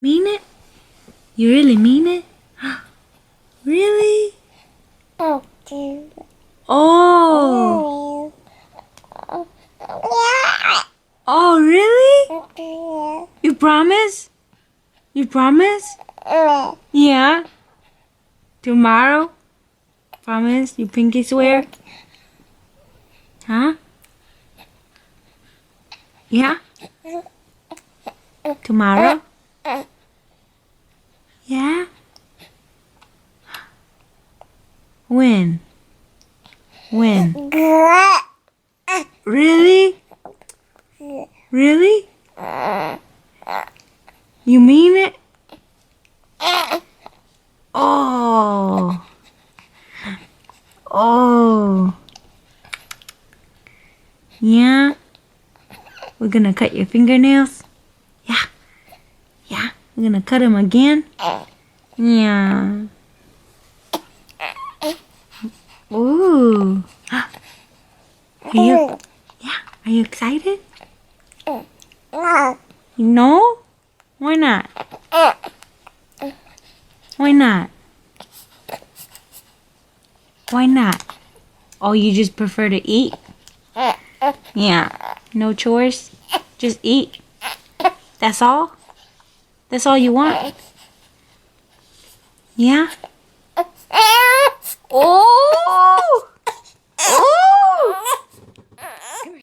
Mean it? You really mean it? Really? Oh. Oh, really? You promise? You promise? Yeah. Tomorrow? Promise? You pinky swear? Huh? Yeah? Tomorrow? Yeah? When? When? Really? Really? You mean it? Oh. Oh. Yeah? We're gonna cut your fingernails? Yeah. Yeah? We're gonna cut them again? Yeah. Ooh. Are you, yeah, are you excited? No? Why not? Why not? Why not? Oh, you just prefer to eat? Yeah. No chores? Just eat? That's all? That's all you want? Yeah? Oh!